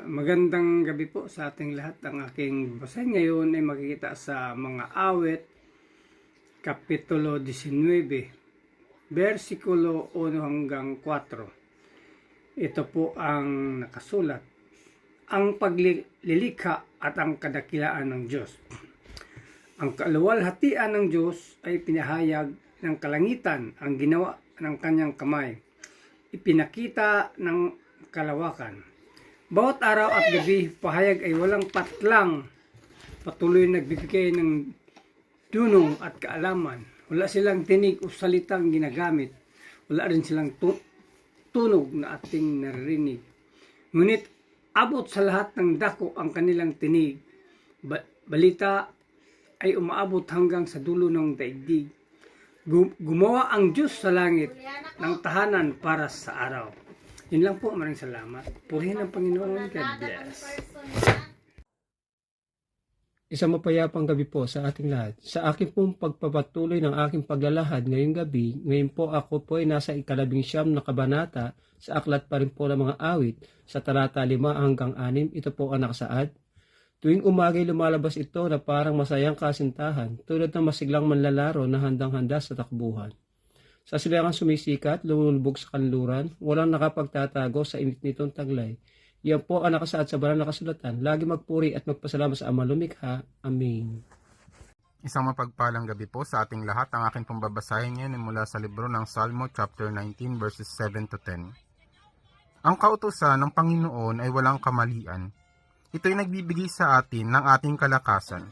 Magandang gabi po sa ating lahat. Ang aking basahin ngayon ay makikita sa mga awit, Kapitulo 19, versikulo 1 hanggang 4. Ito po ang nakasulat. Ang paglilikha at ang kadakilaan ng Diyos. Ang kaluwalhatian ng Diyos ay pinahayag ng kalangitan, ang ginawa ng kanyang kamay. Ipinakita ng kalawakan. Bawat araw at gabi, pahayag ay walang patlang, patuloy nagbibigay ng dunong at kaalaman. Wala silang tinig o salitang ginagamit. Wala rin silang tunog na ating naririnig. Ngunit abot sa lahat ng dako ang kanilang tinig. Balita ay umaabot hanggang sa dulo ng daigdig. Gumawa ang Diyos sa langit ng tahanan para sa araw. Yun lang po, maraming salamat. Purihin ang Panginoon. God bless. Isang mapayapang gabi po sa ating lahat. Sa aking pong pagpapatuloy ng aking paglalahad ngayong gabi, ngayon po ako po ay nasa 19 na kabanata sa aklat pa rin po ng mga awit sa talata 5 hanggang 6. Ito po ang nakasaad. Tuwing umagay lumalabas ito na parang masayang kasintahan, tulad ng masiglang manlalaro na handang-handa sa takbuhan. Sa silangang sumisikat, lumulubog sa kanluran, walang nakapagtatago sa init nitong taglay. Yan po ang nakasaad sa banal na kasulatan. Lagi magpuri at magpasalamat sa Ama lumikha. Amen. Isang mapagpalang gabi po sa ating lahat. Ang aking pong babasahin ngayon ay mula sa libro ng Salmo chapter 19 verses 7 to 10. Ang kautusan ng Panginoon ay walang kamalian. Ito'y nagbibigay sa atin ng ating kalakasan.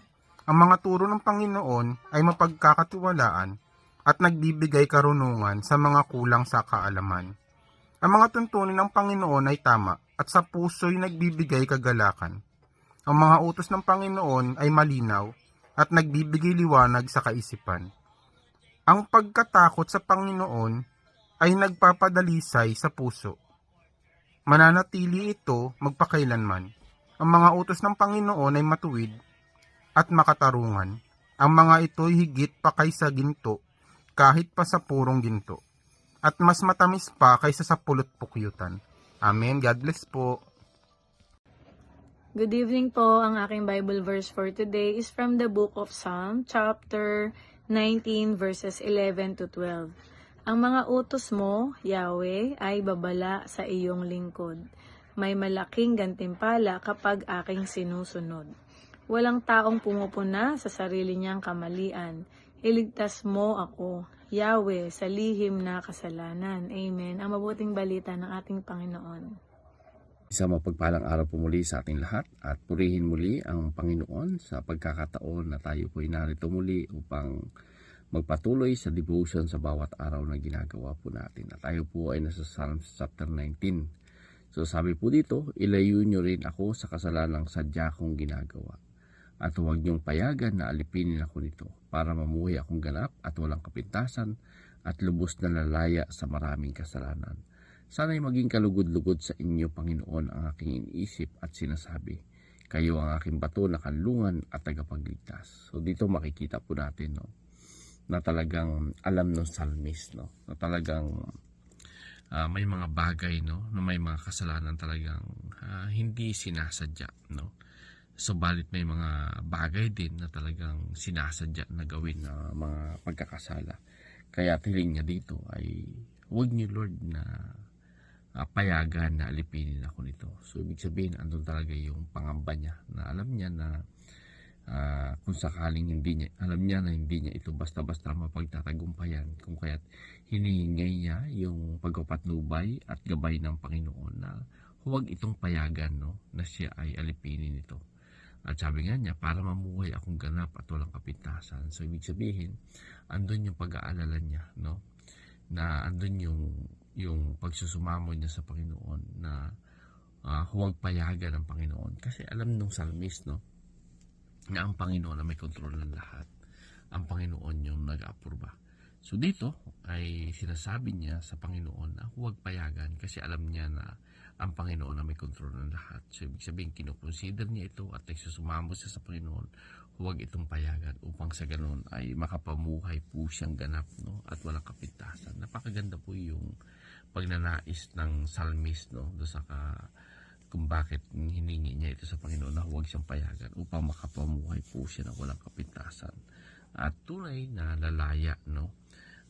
Ang mga turo ng Panginoon ay mapagkakatiwalaan at nagbibigay karunungan sa mga kulang sa kaalaman. Ang mga tuntunin ng Panginoon ay tama at sa puso'y nagbibigay kagalakan. Ang mga utos ng Panginoon ay malinaw at nagbibigay liwanag sa kaisipan. Ang pagkatakot sa Panginoon ay nagpapadalisay sa puso. Mananatili ito magpakailanman. Ang mga utos ng Panginoon ay matuwid at makatarungan. Ang mga ito'y higit pa kaysa ginto, kahit pa sa purong ginto, at mas matamis pa kaysa sa pulot pukyutan. Amen. God bless po. Good evening po. Ang aking Bible verse for today is from the book of Psalm, chapter 19, verses 11 to 12. Ang mga utos mo, Yahweh, ay babala sa iyong lingkod. May malaking gantimpala kapag aking sinusunod. Walang taong pumupuna sa sarili niyang kamalian. Iligtas mo ako, Yahweh, sa lihim na kasalanan. Amen. Ang mabuting balita ng ating Panginoon. Isang mapagpalang araw po muli sa ating lahat at purihin muli ang Panginoon sa pagkakataon na tayo po ay narito muli upang magpatuloy sa devotion sa bawat araw na ginagawa po natin. At tayo po ay nasa Psalms chapter 19. So sabi po dito, ilayo nyo rin ako sa kasalanang sadya kong ginagawa. At huwag niyong payagan na alipinin ako nito para mamuhay akong ganap at walang kapintasan at lubos na lalaya sa maraming kasalanan. Sana'y maging kalugod-lugod sa inyo, Panginoon, ang aking iniisip at sinasabi. Kayo ang aking bato na kanlungan at tagapagligtas. So dito makikita po natin na talagang alam ng psalmist, na talagang may mga bagay na may mga kasalanan talagang hindi sinasadya, Subalit may mga bagay din na talagang sinasadya na gawin na mga pagkakasala. Kaya tiling niya dito ay huwag niyo, Lord, na payagan na alipinin ako nito. So ibig sabihin, andun talaga yung pangamba niya na alam niya na kung sakaling hindi niya, alam niya na hindi niya ito basta-basta mapagtatagumpayan. Kung kaya't hinihingay niya yung pagpapatnubay at gabay ng Panginoon na huwag itong payagan na siya ay alipinin ito. At sabi nga niya, para mamuhay akong ganap at walang kapintasan. So, ibig sabihin, andun yung pag-aalala niya, na andun yung pagsusumamo niya sa Panginoon na huwag payagan ng Panginoon. Kasi alam nung psalmist, na ang Panginoon na may kontrol ng lahat. Ang Panginoon yung nag-apurba. So, dito ay sinasabi niya sa Panginoon na huwag payagan kasi alam niya na ang Panginoon na may kontrol ng lahat. So, ibig sabihin, kinukonsider niya ito at nagsusumamo siya sa Panginoon. Huwag itong payagan upang sa ganun ay makapamuhay po siyang ganap at walang kapintasan. Napakaganda po yung pagnanais ng psalmist doon sa kung bakit hiningi niya ito sa Panginoon na huwag siyang payagan upang makapamuhay po siya ng walang kapintasan at tunay na lalaya, no?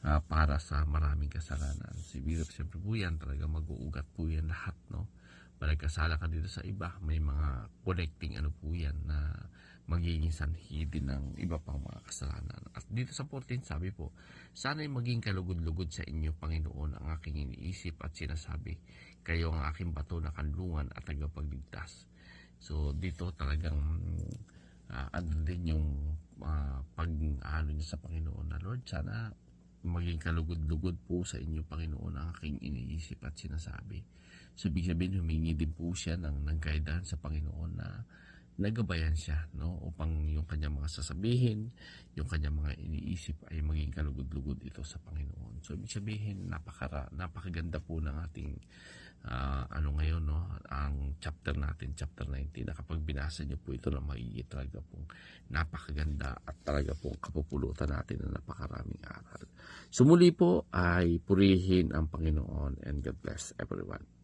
Para sa maraming kasalanan. Si Bishop siyempre po yan, talaga mag-uugat po yan lahat, no? Malagkasala ka dito sa iba, may mga connecting ano po yan na magiging sanhi din ng iba pang mga kasalanan. At dito sa 14, sabi po, sana'y maging kalugod-lugod sa inyo, Panginoon, ang aking iniisip at sinasabi, kayo ang aking bato na kanlungan at tagapagligtas. So dito talagang ano din yung pag-ano niya sa Panginoon na Lord, sana maging kalugod-lugod po sa inyo, Panginoon, ang aking iniisip at sinasabi. So ibig sabihin, humingi din po siya ng guidance sa Panginoon na nagabayan siya, no, upang yung kanyang mga sasabihin, yung kanyang mga iniisip ay maging kalugod-lugod ito sa Panginoon. So ibig sabihin, napakaganda po ng ating ngayon, no, ang chapter natin, chapter 19, na kapag binasa niyo po ito na magiging talaga pong napakaganda at talaga pong kapupulutan natin na napakaraming aral. So muli po ay purihin ang Panginoon and God bless everyone.